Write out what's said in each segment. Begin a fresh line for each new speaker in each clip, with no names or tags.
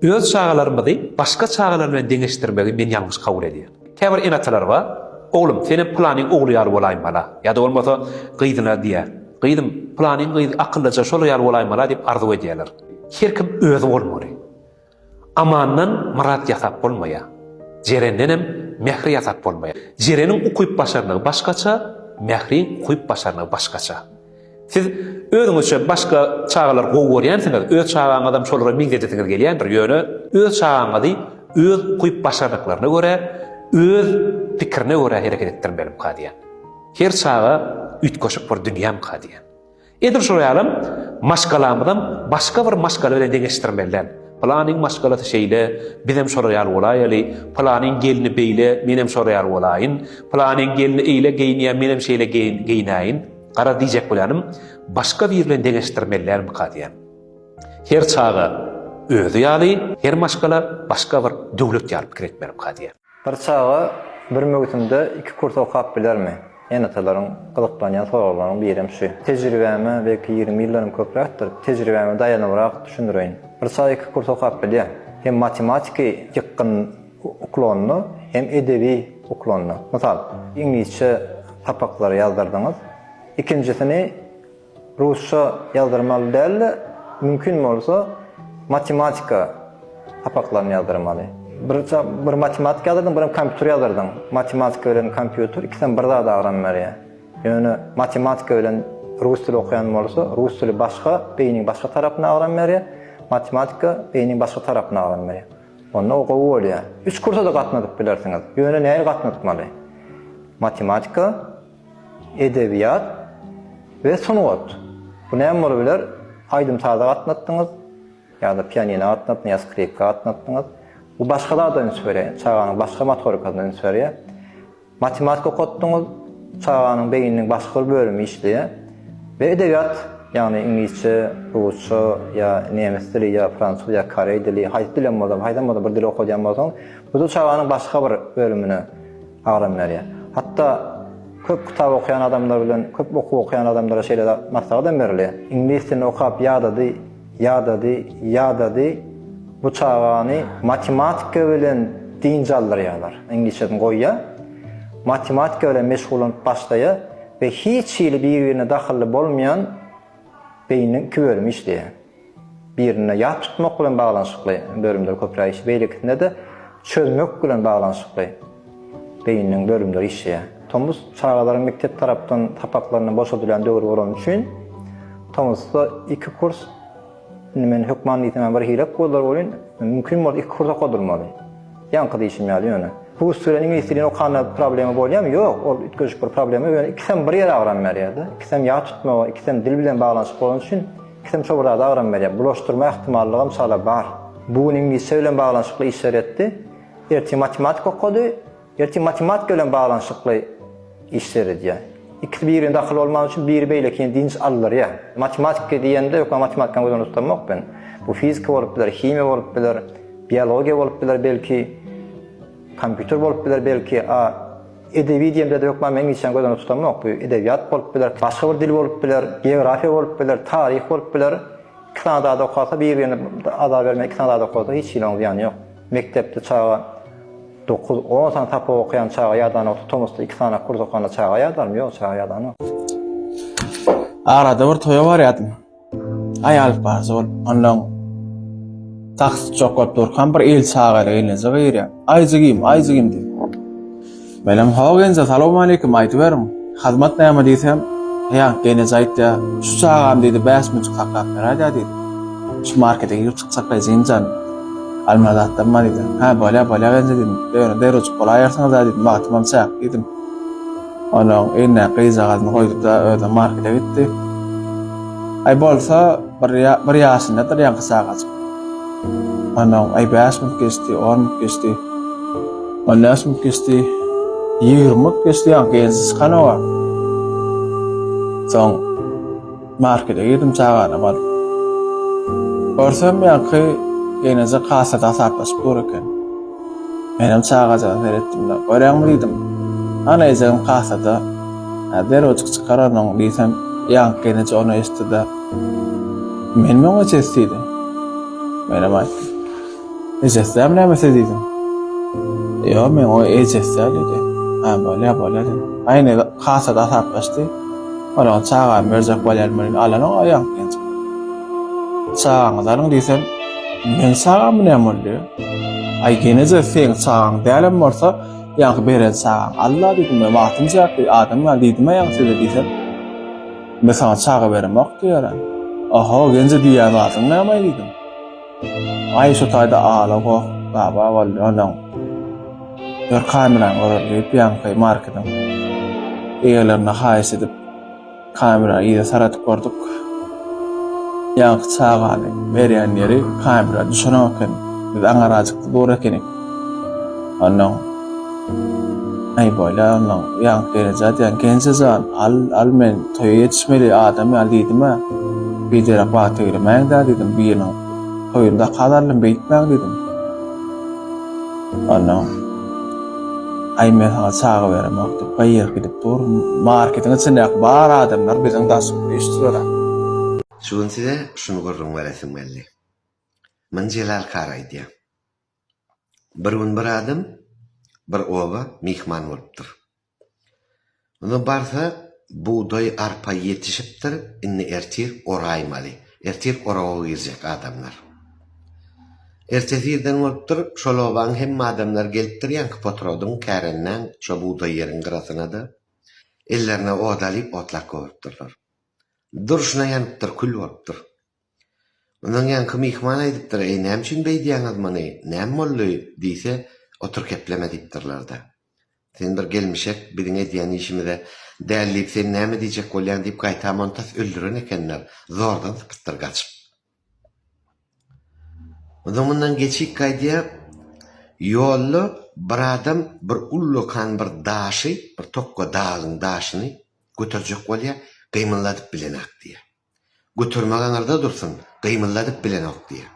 Öz çağalarımızı başka çağalarla deňeşdirmegi men ýalňyş kabul edýän. Käbir enatalar bar, oglum senin planyň ogly ýaly bolaýyn bala. Ýa-da bolmasa gyýdyna diýär. Gyýdym, planyň gyýdy akyllyca şol ýaly bolaýyn bala diýip arzu edýärler. Her kim özi bolmaly. Amandan marat ýasap bolmaýa. Jerenden hem mehri ýasap bolmaýa. Jereniň ukuyup başarlygy başgaça, mehriň ukuyup başarlygy başgaça. Siz özüňizçe başga çağalar gowy görýänsiňiz, öz çağaň adam şolara migdetetiňiz gelýändir. Ýöne öz çağaňyzy öz ukuyup başarlyklaryna görä, öz pikirine göre hareket ettirmelim kadiyen. Her çağa ütkoşup bir dünyam kadiyen. Edir şoýalym, maşgalamydan başga bir maşgala bilen deňeşdirmelen. Planyň maşgalaty şeýle, bizem şoraýar bolaýaly, planyň gelini beýle, menem şoraýar bolaýyn, planyň gelini eýle geýnýär, menem şeýle geýnäýin. Gara diýjek bolanym, başga bir bilen deňeşdirmelerim kadiyen. Her çağa özü ýaly, her maşgala başga bir döwlet ýaly pikir etmelim kadiyen.
Bir çağa bir mögütümde 2 kurs okap bilermi? Enatalaryň gyzyklanýan soraklaryň birem şu. Tejribämi belki 20 ýyllarym köpräkdir. Tejribämi dayanybrak düşündirýän. Bir çağa 2 kurs okap bilýär. Hem matematika ýykyn uklanyny, hem edebi uklanyny. Mysal, İngilizce tapaklary ýazdyrdynız. İkincisini Rusça ýazdyrmaly däl, mümkin bolsa matematika tapaklaryny ýazdyrmaly. Bir matematik ýazdyrdym, bir kompýuter ýazdyrdım. Matematika bilen kompýuter ikisiň birde öğrenmeli. Ýöne matematika bilen rus dili okuyan bolsa, rus dili başga, beýniň başga tarabyna öğrenmeli. Matematika beýniň başga tarabyna öğrenmeli. Onda okuw bolýar. 3 kursa da gatnadyp bilersiňiz. Ýöne näme gatnatmaly? Matematika, edebiyat ve sunugat. Bu näme bolabilir? Aýdym taýda gatnatyňyz, ýa-da pianino gatnatyňyz, ýa skripka gatnatyňyz. Bu başgalardan söýär, çağanyň başga motorikadan söýär. Matematika okutdyňyz, çağanyň beýniniň başga bir bölümi işleýär. Ve edebiyat, ýani İngilizce, Rusça, ýa nemes dili, ýa fransuz, ýa korey dili, haýsy dilen bolsa, haýdan bolsa bir dil okudýan bolsaň, bu çağanyň başga bir bölümini öğrenmeli. Hatta köp kitap okuyan adamlar bilen, köp okuw okuyan adamlara şeýle maslahat berilýär. İngilis dilini okap ýa-da bu çağany matematika bilen diňjallarýarlar. İngilizceden goýýar. Matematika bilen meşgulanyp başlaýar we hiç ýyly bir-birine dahilli bolmayan beýniň iki bölümi işleýär. Birine ýat tutmak bilen baglanşykly bölümler köpräk iş, beýlikinde de çözmek bilen baglanşykly beýniň bölümleri işleýär. Tomuz çağalaryň mektep tarapdan tapaklaryny boşadylan döwür bolan üçin tomuzda 2 kurs men hökman ýetmän bir hilek bollar bolýan, mümkin bol 2 kursa kodurmaly. Ýanky diýişmeli ýöne. Bu süren İngiliz dilini okana problemi bolýarmy? Ýok, ol ütköşük bir problemi ýöne ikisem bir ýere öğrenmeli. İkisem ýa tutmagy, ikisem dil bilen baglanşyk bolan üçin ikisem şo bir ýerde öğrenmeli. Bulaşdyrma ihtimallygym şala bar. Bu İngilizce bilen baglanşykly işler etdi. Erti matematika okudy, erti matematika bilen baglanşykly işler edýär. İkisi bir-birine dahil olmak için bir beýleki diňç allar ya. Matematika diýende ýok, matematika gözüne tutmak ben. Bu fizika bolup biler, kimya bolup biler, biologiya bolup biler, belki kompýuter bolup biler, belki edebi diýende de ýok, men İngilizce gözüne tutmak. Bu edebiyat bolup biler, başga bir dil bolup biler, geografiya bolup biler, tarih bolup biler. Kanadada okasa bir-birine ada bermek, Kanadada okasa hiç ýylyň ýany ýok. Mektepde çağa 9-10 tane tapa okuyan çağa ýadan otutumuzda 2 tane kurs okuyan çağa ýadarmy? Ýok, çağa ýadan.
Arada bir toýa barýadym. Aýalyp barzol, ondan taksy çokap durkan bir el çağa gelýänse beýär. Aýjygym diýip. Benim hawagense salam aleykum aýtyp berim. Hyzmat näme diýsem, ýa gene zaýtda şu çağam diýdi, 5 minut taklap berýär diýdi. Şu markete ýurtsa çakay zinjan almadatdan marida. Ha bola genze dedim. Deroj bolaýarsaňyz da dedim. Matymam çaq dedim. Onuň ene gyzagadyny goýdup da öýde markete gitdi. Ay bolsa bir ýaşynda da ýanky sagaz. Onuň ay 5 minut geçdi, 10 minut geçdi. 10 minut geçdi. 20 minut geçdi ýanky enzis kanawa. Soň markete gitdim çağana bar. Görsem ýanky Geneze kasada sarpaşyp durarken menem çağaja beretdim da görýärmi diýdim. Ana ezem kasada deroj çykaranyň diýsem ýanky genece onu eşitdi da men meňe çesdi. Menem aýtdym. Ejesem näme sezidim? Yo, men o ejesem dedi. Ha, böyle. Ayne hasa da taplaştı. Ona çağa mercek balyalmany alana aýan genç. Çağaňyň diýsem, men çağam näme boldy? Ay geneze sen çağaň dälem bolsa, ýa-da beren çağaň. Allah diýdim, men wagtymja adam gal diýdim ýa-da size diýsem. Men sana çağa bermek diýerim. Aha, genze diýen wagtym näme diýdim. Ay şu taýda ala go, baba boldy onaň. Ýör kameran oralýyp ýa-da marketing. Eýerlerine haýys edip kamera ýa-da saratyp gorduk. Ýa-da çağaly berýän ýeri kamera düşeneken. Biz aňarajykdy dur ekenik. Onaň ay boýla onaň ýa-da gelejek ýa-da gençezan al men toýa ýetişmeli adam ýa diýdim ha. Bir jere batyry men da diýdim biriniň toýunda kadarlym beýtmäň diýdim. Onaň ay men çağa bermek diýip gaýer gidip dur marketing içinde bar adamlar biziň daşyp eşdiler.
Şuň size şunu görüň beresim geldi. Men Jelal Karaýdy. Bir adam bir oba mihman bolupdyr. Onu barsa buğday arpa yetişipdir, inni ertir oraymaly. Ertir orağa girecek adamlar. Ertesirden bolupdyr, şol obaň hem adamlar gelipdir, ýanky potrodyň kärenden şo buğday ýeriň garasyna da ellerine odalyp otlak görüpdirler. Durşuna ýanypdyr, kül bolupdyr. Ondan ýanky mihman aýdypdyr, näme üçin beýdýäňiz many? Näme boldy diýse, otur kepleme diýipdirler da. Sen bir gelmişek, biziň edýän işimize dälip sen näme diýjek bolýan diýip gaýta montas öldüren ekenler. Zordan sıkıttır gaçyp. Ondan geçik gaýdya ýolly bir adam bir ullukan bir daşy, bir tokka dağın daşyny götürjek bolýa, gymylladyp bilenek diýe. Götürmegenlerde dursun, gymylladyp bilenek diýe.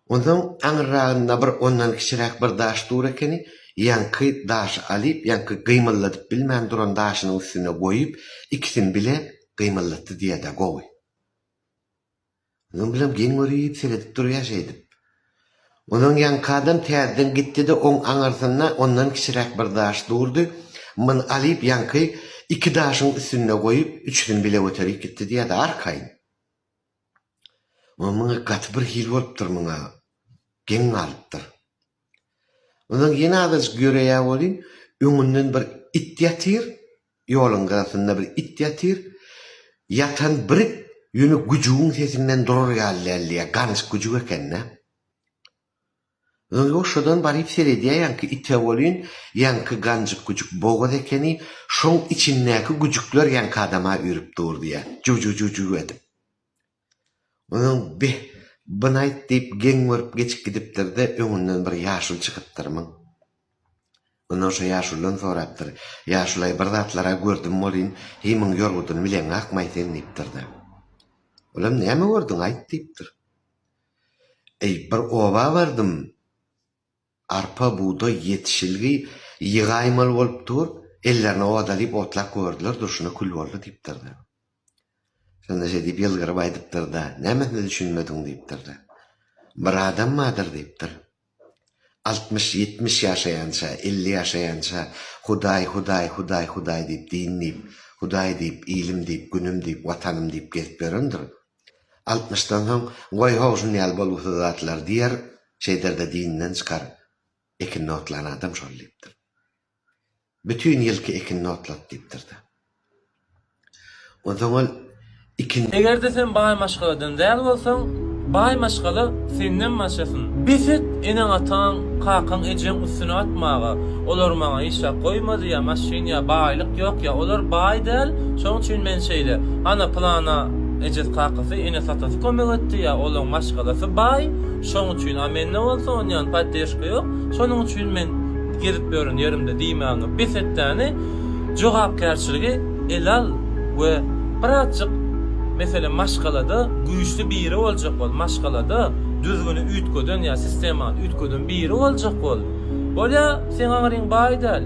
Ondan aňragynda bir ondan kiçiräk bir daş dur ekeni, ýanky daş alyp, ýanky gymylladyp bilmän duran daşynyň üstüne goýup, ikisini bile gymyllatdy diýe de gowy. Ondan bilen gen görüp seredip durýar şeýdip. Ondan ýanky adam täzeden gitdi de oň aňarsyna ondan kiçiräk bir daş durdy. Men alyp ýanky iki daşyň üstüne goýup, üçüni bile göterip gitdi diýe de arkaýyn. Maňa gat bir hil bolupdyr maňa. Gen alypdyr. Ondan ýene adys göreýär bolýan, öňünden bir it ýatyr, ýoluň garasynda bir it ýatyr. Ýatan bir ýöne güjüň sesinden durur ýaly, gans güjü ekenne. Ondan şodan baryp seredýär, ýanky ite bolýan, ýanky ganjyk güjük bogad ekeni, şoň içindäki güjükler ýanky adama ürüp durdy. Ju edip. Ondan banaýt diýip gen görüp geçip gidipdir de öňünden bir ýaşul çykypdyrmyň. Ondan şo ýaşuldan sorapdyr. Ýaşulay bir zatlara gördüm bolýan, hemiň ýorgudyny bilen akmaýsyn diýipdir de. Olam näme gördüň aýt diýipdir. Bir oba bardym. Arpa buğday yetişilgi yığaymal bolup dur, ellerine odalyp otlak gördüler, durşuna kül boldy diýipdir de. Şonda şeýdip ýylgyryp aýdypdyr da, näme düşünmediň diýipdir de. Bir adam madyr diýipdir. 60-70 ýaşaýança, 50 ýaşaýança Hudaý diýip, din diýip, Hudaý diýip, ilim diýip, günüm diýip, watanym diýip gelip berendir. 60-dan soň goý howşun ýaly bolup zatlar diýer, şeýderde dinden çykar. Ekin notlan adam şol diýipdir. Bütün ýylky ekin notlat diýipdir de. Ondan
Egerde sen baý maşgaladan däl bolsaň, baý maşgala senden maşasyn. Bisit enen atan, kakan ejen üstüne atmaga, olar maňa işe goýmady ýa maşyn ýa baýlyk ýok ýa olar baý däl, şoň üçin men şeýle. Ana plana ejet kakasy ene satasy kömek etdi ýa olaň maşgalasy baý, şoň üçin amenne bolsa onyan patdeşka ýok, şonuň üçin men girip beren ýerimde diýmäňi bisetdäni jogapkärçiligi elal we birazjyk mesela maşgalada güýçli biri boljak bol, maşgalada düzgünü ütköden ýa sistema ütköden biri boljak bol. Bolýa sen aňaryň baý däl.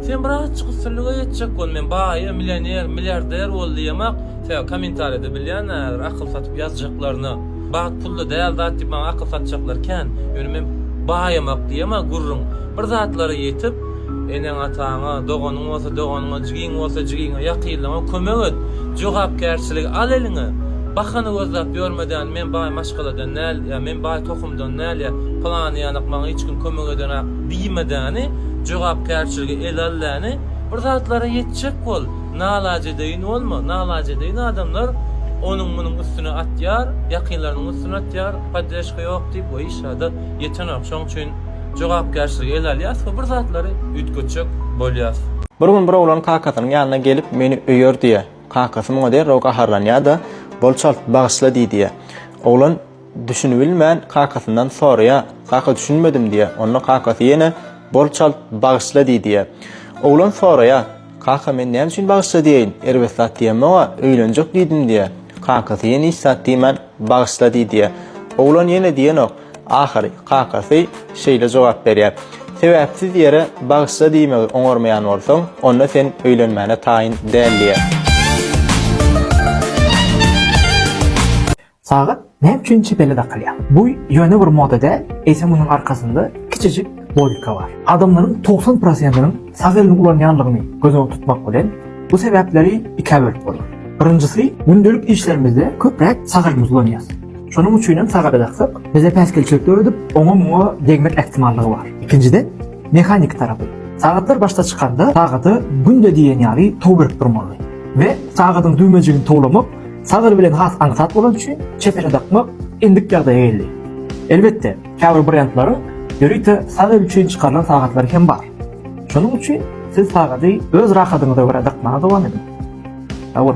Sen birazjyk üstünlüge ýetjek bol, men baý, millioner, milliarder boldy ýamak, sen kommentarida bilýän, akyl satyp ýazjaklaryny Bak pullu däl zat diýip maňa akıl satjaklarken, ýöne men baýamak diýema gurrun. Bir zatlara ýetip, enen ataňa, doganyň bolsa doganyňa, jigiň bolsa jigiňe ýakynlyğa kömek et. Jogapkärçiligi al eliňe. Bahany gözläp görmeden men baý maşgaladan näl, ya men baý tokumdan näl, ya plan ýanyk maňa hiç kim kömek edenek diýmedäni, jogapkärçiligi el alläni bir zatlara ýetjek bol. Nalaje deýin bolma, nalaje deýin adamlar onun bunun üstüne atýar, ýakynlarynyň üstüne atýar, paddeşka ýok diýip o işada ýetenek. Şoň üçin jogapkärçiligi el alýas, bir zatlary ütgüçek bolýas.
Bir gün bir oglan kakasynyň ýanyna gelip meni öýür diýe. Kakasy muňa der, roga harlanýa-da, bolçalt bagyşla diýdi. Oglan düşünüp bilmän kakasyndan soraýa, kaka düşünmedim diýe. Onda kakasy ýene bolçalt bagyşla diýdi. Oglan soraýa, kaka men näme üçin bagyşla diýin? Erbesat diýmä, öýlenjek diýdim diýe. Kakasy ýene isat diýmän bagyşla diýdi. Oglan ýene diýenok, ahary kakasy şeýle jogap berýär. Sebäpsiz ýere bagyşla diýmegi oňormaýan bolsaň, onda sen öýlenmäne taýin däldiýär.
Sagat ne üçin çepele takılıyor? Bu yönü bir modada ise bunun arkasında küçücük logika var. Adamların 90%'ının sağ elini kullanyanlığını gözüne tutmak bilen bu sebepleri ikiye bölüp olur. Birincisi, gündelik işlerimizde köprek sağ elimiz kullanıyoruz. Şunun üçin sağa edaksak, bize peskelçilik öğretip ona muğa degmek ihtimallığı var. İkincide, mekanik tarafı. Sagatlar başta çıkanda sagatı günde diyen yari toğbirip durmalı. Ve sagatın düğmeciğini toğlamak sağır bilen has angsat bolan üçin çepere takmak indik ýagdaýa geldi. Elbette, käbir variantlaryň ýörükde sağır üçin çykarylan sagatlar hem bar. Şonuň üçin siz sagaty öz rahatyňyza görä takmagy dowam edin. Awur.